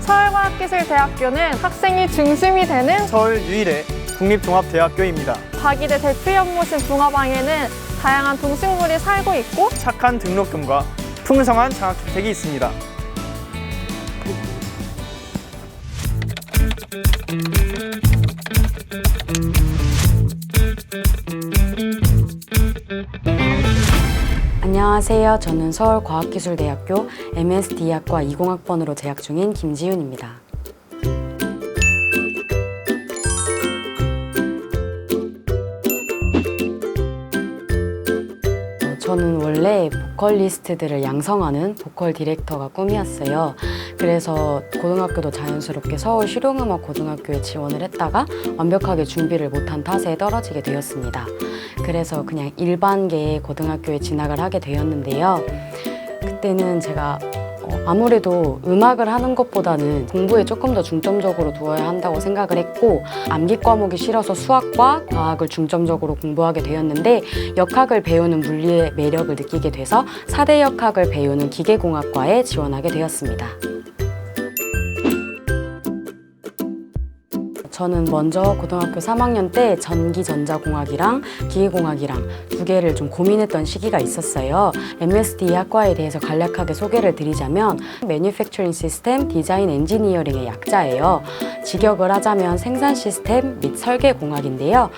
서울과학기술대학교는 학생이 중심이 되는 서울 유일의 국립종합대학교입니다. 자기들 대표 연못인 붕어방에는 다양한 동식물이 살고 있고 착한 등록금과 풍성한 장학주택이 있습니다. 안녕하세요. 저는 서울과학기술대학교 MSD학과 20학번으로 재학 중인 김지윤입니다. 저는 원래 보컬리스트들을 양성하는 보컬 디렉터가 꿈이었어요. 그래서 고등학교도 자연스럽게 서울 실용음악고등학교에 지원을 했다가 완벽하게 준비를 못한 탓에 떨어지게 되었습니다. 그래서 그냥 일반계의 고등학교에 진학을 하게 되었는데요. 그때는 제가 아무래도 음악을 하는 것보다는 공부에 조금 더 중점적으로 두어야 한다고 생각을 했고, 암기 과목이 싫어서 수학과 과학을 중점적으로 공부하게 되었는데, 역학을 배우는 물리의 매력을 느끼게 돼서 4대 역학을 배우는 기계공학과에 지원하게 되었습니다. 저는 먼저 고등학교 3학년 때 전기전자공학이랑 기계공학이랑 두 개를 좀 고민했던 시기가 있었어요. MSD 학과에 대해서 간략하게 소개를 드리자면 Manufacturing System Design Engineering의 약자예요. 직역을 하자면 생산 시스템 및 설계 공학인데요.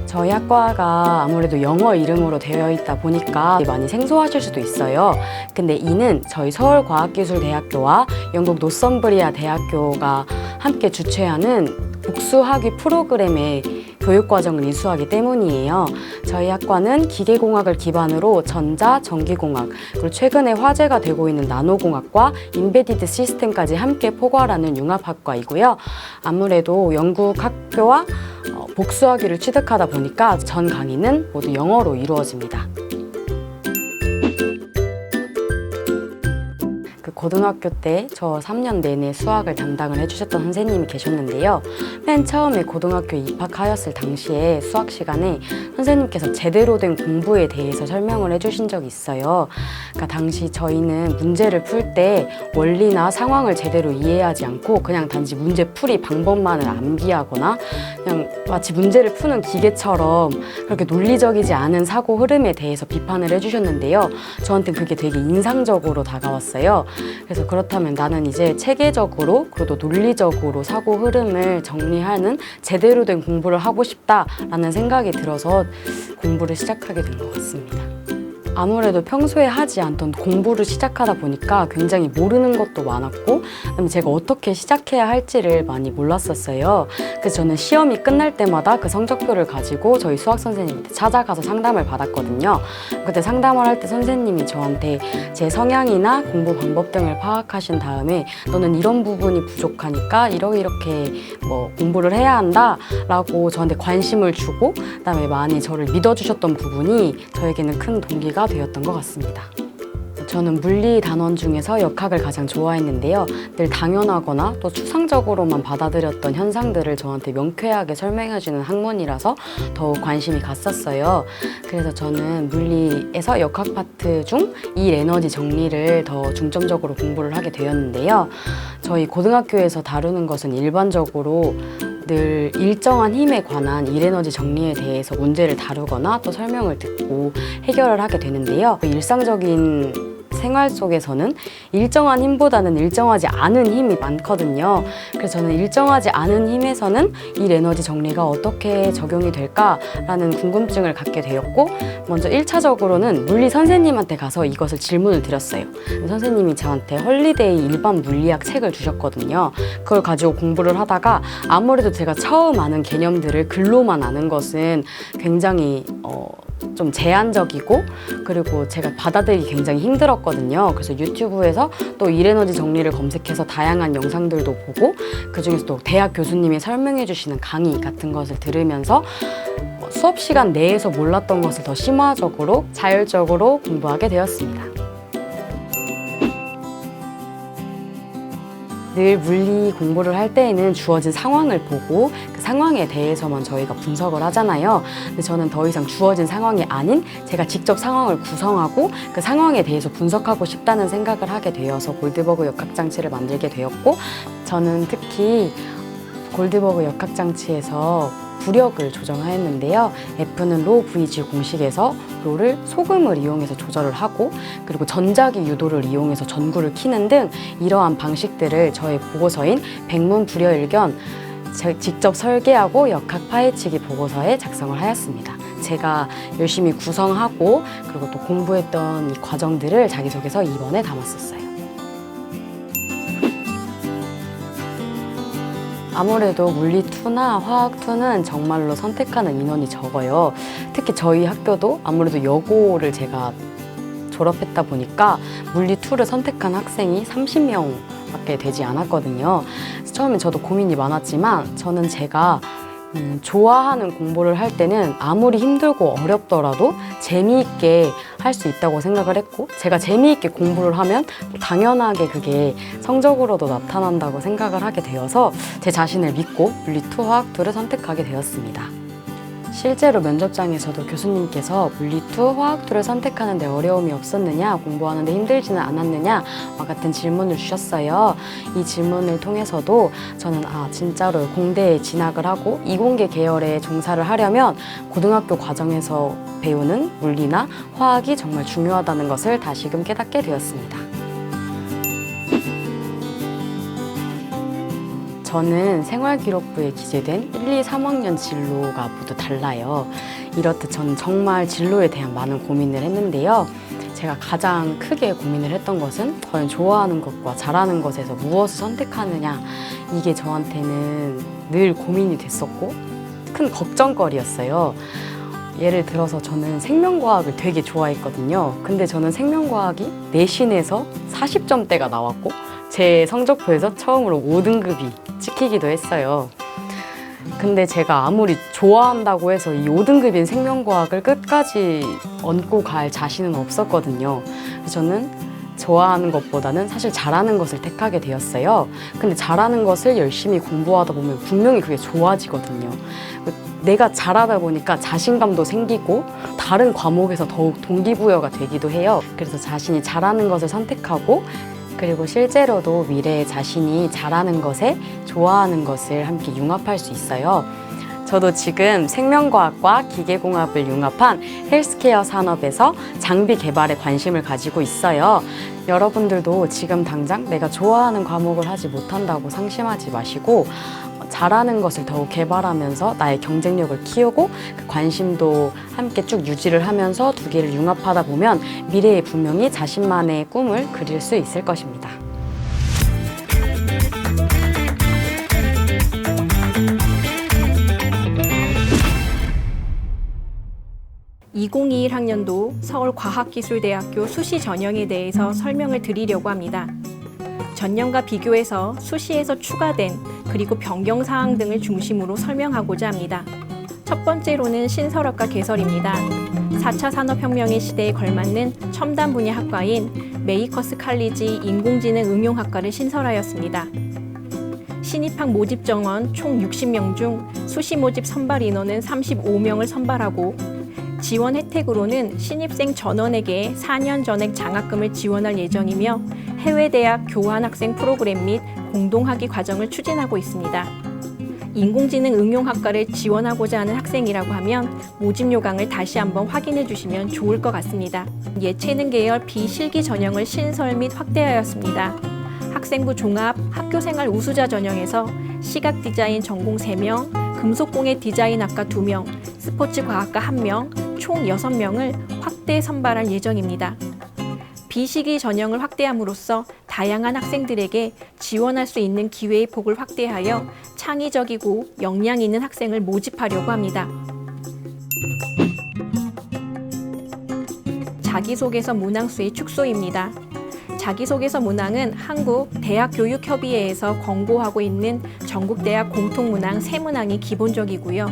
저희 학과가 아무래도 영어 이름으로 되어 있다 보니까 많이 생소하실 수도 있어요. 근데 이는 저희 서울과학기술대학교와 영국 노썸브리아 대학교가 함께 주최하는 복수학위 프로그램의 교육과정을 이수하기 때문이에요. 저희 학과는 기계공학을 기반으로 전자, 전기공학, 그리고 최근에 화제가 되고 있는 나노공학과 인베디드 시스템까지 함께 포괄하는 융합학과이고요. 아무래도 영국 학교와 복수학위를 취득하다 보니까 전 강의는 모두 영어로 이루어집니다. 고등학교 때 저 3년 내내 수학을 담당을 해주셨던 선생님이 계셨는데요. 맨 처음에 고등학교에 입학하였을 당시에 수학 시간에 선생님께서 제대로 된 공부에 대해서 설명을 해주신 적이 있어요. 그러니까 당시 저희는 문제를 풀 때 원리나 상황을 제대로 이해하지 않고 그냥 단지 문제 풀이 방법만을 암기하거나 그냥 마치 문제를 푸는 기계처럼 그렇게 논리적이지 않은 사고 흐름에 대해서 비판을 해주셨는데요. 저한테는 그게 되게 인상적으로 다가왔어요. 그래서 그렇다면 나는 이제 체계적으로 그리고 논리적으로 사고 흐름을 정리하는 제대로 된 공부를 하고 싶다라는 생각이 들어서 공부를 시작하게 된 것 같습니다. 아무래도 평소에 하지 않던 공부를 시작하다 보니까 굉장히 모르는 것도 많았고, 그다음에 제가 어떻게 시작해야 할지를 많이 몰랐었어요. 그래서 저는 시험이 끝날 때마다 그 성적표를 가지고 저희 수학 선생님한테 찾아가서 상담을 받았거든요. 그때 상담을 할 때 선생님이 저한테 제 성향이나 공부 방법 등을 파악하신 다음에 너는 이런 부분이 부족하니까 이렇게 공부를 해야 한다 라고 저한테 관심을 주고, 그다음에 많이 저를 믿어주셨던 부분이 저에게는 큰 동기가 되었던 것 같습니다. 저는 물리 단원 중에서 역학을 가장 좋아했는데요. 늘 당연하거나 또 추상적으로만 받아들였던 현상들을 저한테 명쾌하게 설명해주는 학문이라서 더욱 관심이 갔었어요. 그래서 저는 물리에서 역학 파트 중 일 에너지 정리를 더 중점적으로 공부를 하게 되었는데요. 저희 고등학교에서 다루는 것은 일반적으로 늘 일정한 힘에 관한 일에너지 정리에 대해서 문제를 다루거나 또 설명을 듣고 해결을 하게 되는데요. 일상적인 생활 속에서는 일정한 힘보다는 일정하지 않은 힘이 많거든요. 그래서 저는 일정하지 않은 힘에서는 일 에너지 정리가 어떻게 적용이 될까라는 궁금증을 갖게 되었고, 먼저 1차적으로는 물리 선생님한테 가서 이것을 질문을 드렸어요. 선생님이 저한테 헐리데이 일반 물리학 책을 주셨거든요. 그걸 가지고 공부를 하다가 아무래도 제가 처음 아는 개념들을 글로만 아는 것은 굉장히 좀 제한적이고, 그리고 제가 받아들이기 굉장히 힘들었거든요. 그래서 유튜브에서 또 일에너지 정리를 검색해서 다양한 영상들도 보고, 그중에서 또 대학 교수님이 설명해 주시는 강의 같은 것을 들으면서 수업 시간 내에서 몰랐던 것을 더 심화적으로 자율적으로 공부하게 되었습니다. 늘 물리 공부를 할 때에는 주어진 상황을 보고 그 상황에 대해서만 저희가 분석을 하잖아요. 근데 저는 더 이상 주어진 상황이 아닌 제가 직접 상황을 구성하고 그 상황에 대해서 분석하고 싶다는 생각을 하게 되어서 골드버그 역학장치를 만들게 되었고, 저는 특히 골드버그 역학장치에서 부력을 조정하였는데요. F는 로 VG 공식에서 로를 소금을 이용해서 조절을 하고, 그리고 전자기 유도를 이용해서 전구를 키는 등 이러한 방식들을 저의 보고서인 백문불여일견 직접 설계하고 역학 파헤치기 보고서에 작성을 하였습니다. 제가 열심히 구성하고 그리고 또 공부했던 이 과정들을 자기소개서 2번에 담았었어요. 아무래도 물리 2나 화학 2는 정말로 선택하는 인원이 적어요. 특히 저희 학교도 아무래도 여고를 제가 졸업했다 보니까 물리 2를 선택한 학생이 30명밖에 되지 않았거든요. 그래서 처음에 저도 고민이 많았지만 저는 제가 좋아하는 공부를 할 때는 아무리 힘들고 어렵더라도 재미있게 할 수 있다고 생각을 했고, 제가 재미있게 공부를 하면 당연하게 그게 성적으로도 나타난다고 생각을 하게 되어서 제 자신을 믿고 물리 2, 화학 2를 선택하게 되었습니다. 실제로 면접장에서도 교수님께서 물리 2, 화학 2를 선택하는 데 어려움이 없었느냐, 공부하는 데 힘들지는 않았느냐와 같은 질문을 주셨어요. 이 질문을 통해서도 저는 진짜로 공대에 진학을 하고 이공계 계열에 종사를 하려면 고등학교 과정에서 배우는 물리나 화학이 정말 중요하다는 것을 다시금 깨닫게 되었습니다. 저는 생활기록부에 기재된 1, 2, 3학년 진로가 모두 달라요. 이렇듯 저는 정말 진로에 대한 많은 고민을 했는데요. 제가 가장 크게 고민을 했던 것은 과연 좋아하는 것과 잘하는 것에서 무엇을 선택하느냐, 이게 저한테는 늘 고민이 됐었고 큰 걱정거리였어요. 예를 들어서 저는 생명과학을 되게 좋아했거든요. 근데 저는 생명과학이 내신에서 40점대가 나왔고 제 성적표에서 처음으로 5등급이 찍히기도 했어요. 근데 제가 아무리 좋아한다고 해서 이 5등급인 생명과학을 끝까지 얹고 갈 자신은 없었거든요. 그래서 저는 좋아하는 것보다는 사실 잘하는 것을 택하게 되었어요. 근데 잘하는 것을 열심히 공부하다 보면 분명히 그게 좋아지거든요. 내가 잘하다 보니까 자신감도 생기고 다른 과목에서 더욱 동기부여가 되기도 해요. 그래서 자신이 잘하는 것을 선택하고, 그리고 실제로도 미래에 자신이 잘하는 것에 좋아하는 것을 함께 융합할 수 있어요. 저도 지금 생명과학과 기계공학을 융합한 헬스케어 산업에서 장비 개발에 관심을 가지고 있어요. 여러분들도 지금 당장 내가 좋아하는 과목을 하지 못한다고 상심하지 마시고 잘하는 것을 더욱 개발하면서 나의 경쟁력을 키우고 그 관심도 함께 쭉 유지를 하면서 두 개를 융합하다 보면 미래에 분명히 자신만의 꿈을 그릴 수 있을 것입니다. (2021학년도) 서울과학기술대학교 수시 전형에 대해서 설명을 드리려고 합니다. 전년과 비교해서 수시에서 추가된 그리고 변경사항 등을 중심으로 설명하고자 합니다. 첫 번째로는 신설학과 개설입니다. 4차 산업혁명의 시대에 걸맞는 첨단 분야 학과인 메이커스 칼리지 인공지능 응용학과를 신설하였습니다. 신입학 모집 정원 총 60명 중 수시 모집 선발 인원은 35명을 선발하고, 지원 혜택으로는 신입생 전원에게 4년 전액 장학금을 지원할 예정이며 해외대학 교환학생 프로그램 및 공동학위 과정을 추진하고 있습니다. 인공지능 응용학과를 지원하고자 하는 학생이라고 하면 모집 요강을 다시 한번 확인해 주시면 좋을 것 같습니다. 예체능 계열 비실기 전형을 신설 및 확대하였습니다. 학생부 종합 학교생활 우수자 전형에서 시각 디자인 전공 3명, 금속공예 디자인학과 2명, 스포츠과학과 1명, 총 6명을 확대 선발할 예정입니다. 비시기 전형을 확대함으로써 다양한 학생들에게 지원할 수 있는 기회의 폭을 확대하여 창의적이고 역량 있는 학생을 모집하려고 합니다. 자기소개서 문항수의 축소입니다. 자기소개서 문항은 한국대학교육협의회에서 권고하고 있는 전국대학 공통문항 3문항이 기본적이고요.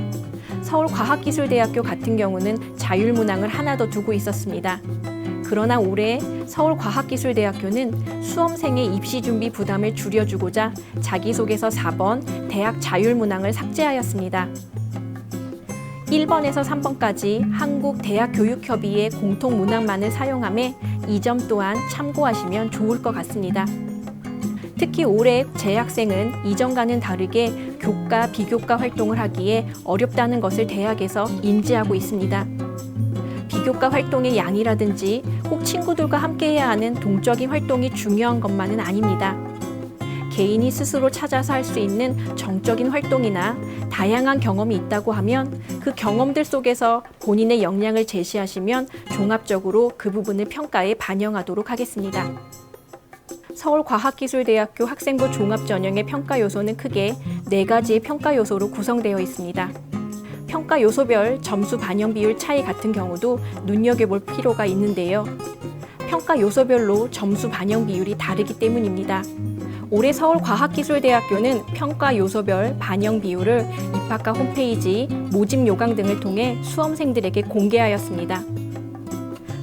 서울과학기술대학교 같은 경우는 자율문항을 하나 더 두고 있었습니다. 그러나 올해 서울과학기술대학교는 수험생의 입시 준비 부담을 줄여주고자 자기소개서 4번 대학 자율문항을 삭제하였습니다. 1번에서 3번까지 한국대학교육협의회 공통문항만을 사용함에 이 점 또한 참고하시면 좋을 것 같습니다. 특히 올해 재학생은 이전과는 다르게 교과, 비교과 활동을 하기에 어렵다는 것을 대학에서 인지하고 있습니다. 비교과 활동의 양이라든지 꼭 친구들과 함께해야 하는 동적인 활동이 중요한 것만은 아닙니다. 개인이 스스로 찾아서 할 수 있는 정적인 활동이나 다양한 경험이 있다고 하면 그 경험들 속에서 본인의 역량을 제시하시면 종합적으로 그 부분을 평가에 반영하도록 하겠습니다. 서울과학기술대학교 학생부 종합전형의 평가 요소는 크게 4가지의 평가 요소로 구성되어 있습니다. 평가 요소별 점수 반영 비율 차이 같은 경우도 눈여겨볼 필요가 있는데요. 평가 요소별로 점수 반영 비율이 다르기 때문입니다. 올해 서울과학기술대학교는 평가 요소별 반영 비율을 입학과 홈페이지, 모집 요강 등을 통해 수험생들에게 공개하였습니다.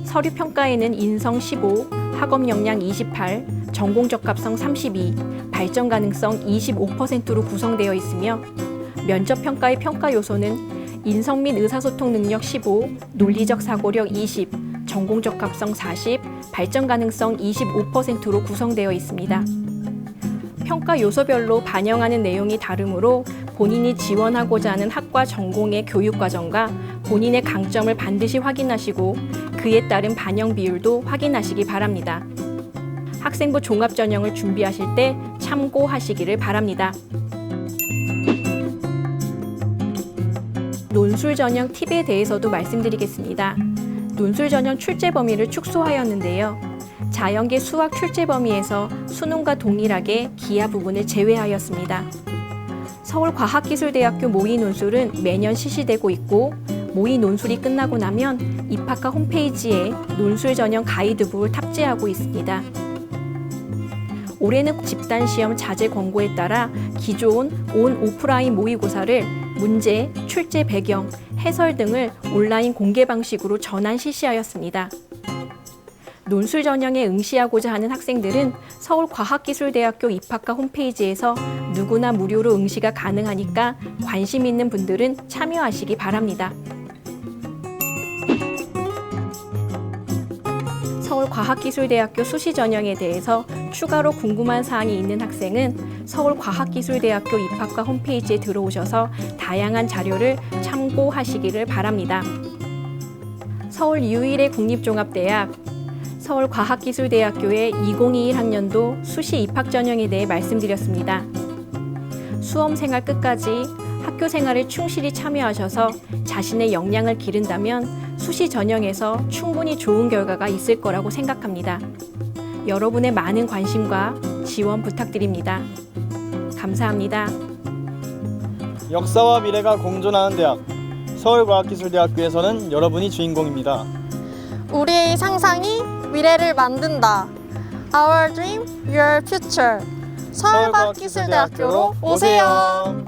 서류 평가에는 인성 15, 학업 역량 28, 전공 적합성 32, 발전 가능성 25%로 구성되어 있으며 면접 평가의 평가 요소는 인성 및 의사소통 능력 15, 논리적 사고력 20, 전공 적합성 40, 발전 가능성 25%로 구성되어 있습니다. 평가 요소별로 반영하는 내용이 다르므로 본인이 지원하고자 하는 학과 전공의 교육 과정과 본인의 강점을 반드시 확인하시고 그에 따른 반영 비율도 확인하시기 바랍니다. 학생부 종합전형을 준비하실 때 참고하시기를 바랍니다. 논술 전형 팁에 대해서도 말씀드리겠습니다. 논술 전형 출제 범위를 축소하였는데요. 자연계 수학 출제 범위에서 수능과 동일하게 기하 부분을 제외하였습니다. 서울과학기술대학교 모의 논술은 매년 실시되고 있고 모의 논술이 끝나고 나면 입학과 홈페이지에 논술 전형 가이드북을 탑재하고 있습니다. 올해는 집단시험 자제 권고에 따라 기존 온 오프라인 모의고사를 문제, 출제 배경, 해설 등을 온라인 공개 방식으로 전환 실시하였습니다. 논술 전형에 응시하고자 하는 학생들은 서울과학기술대학교 입학과 홈페이지에서 누구나 무료로 응시가 가능하니까 관심 있는 분들은 참여하시기 바랍니다. 서울과학기술대학교 수시 전형에 대해서 추가로 궁금한 사항이 있는 학생은 서울과학기술대학교 입학과 홈페이지에 들어오셔서 다양한 자료를 참고하시기를 바랍니다. 서울 유일의 국립종합대학 서울과학기술대학교의 2021학년도 수시 입학 전형에 대해 말씀드렸습니다. 수험생활 끝까지 학교 생활에 충실히 참여하셔서 자신의 역량을 기른다면 수시 전형에서 충분히 좋은 결과가 있을 거라고 생각합니다. 여러분의 많은 관심과 지원 부탁드립니다. 감사합니다. 역사와 미래가 공존하는 대학 서울과학기술대학교에서는 여러분이 주인공입니다. 우리의 상상이 미래를 만든다. Our dream, your future. 서울과학기술대학교로 오세요.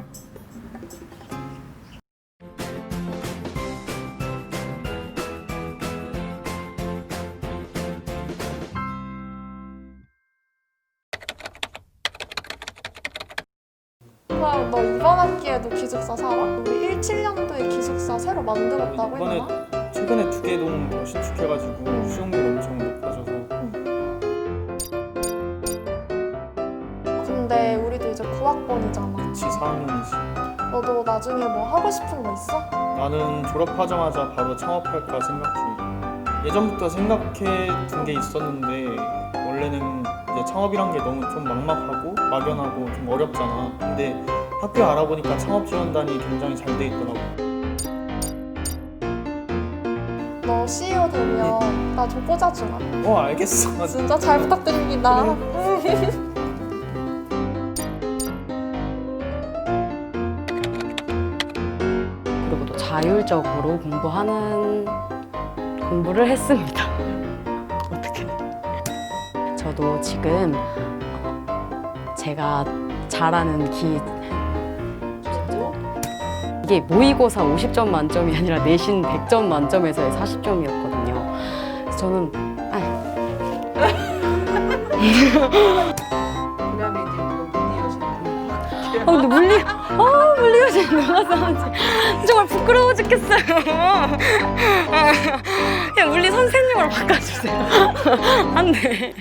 그럼 너 이번 학기에도 기숙사 살아? 우리 17년도에 기숙사 새로 만들었다고 이번에 했나? 최근에 2개 동 신축해가지고 수용률 엄청 높아져서. 근데 우리도 이제 고학번이잖아. 같이 4학년이지. 너도 나중에 뭐 하고 싶은 거 있어? 나는 졸업하자마자 바로 창업할까 생각 중이야. 예전부터 생각해 둔 게 있었는데 원래는 이제 창업이란 게 너무 좀 막막하고 막연하고 좀 어렵잖아. 근데 학교 알아보니까 창업 지원단이 굉장히 잘 돼 있더라고. 너 CEO 되면 나 좀 꽂아주라. 알겠어. 진짜 잘 부탁드립니다. 그리고 또 자율적으로 공부를 했습니다. 어떻게? 저도 지금 제가 잘하는 이게 모의고사 50점 만점이 아니라 내신 100점 만점에서의 40점이었거든요. 그래서 저는 그다음에 이제 또 문희여신 근데 물리여신 누가 써는지 정말 부끄러워 죽겠어요. 그냥 물리 선생님으로 바꿔주세요. 안 돼.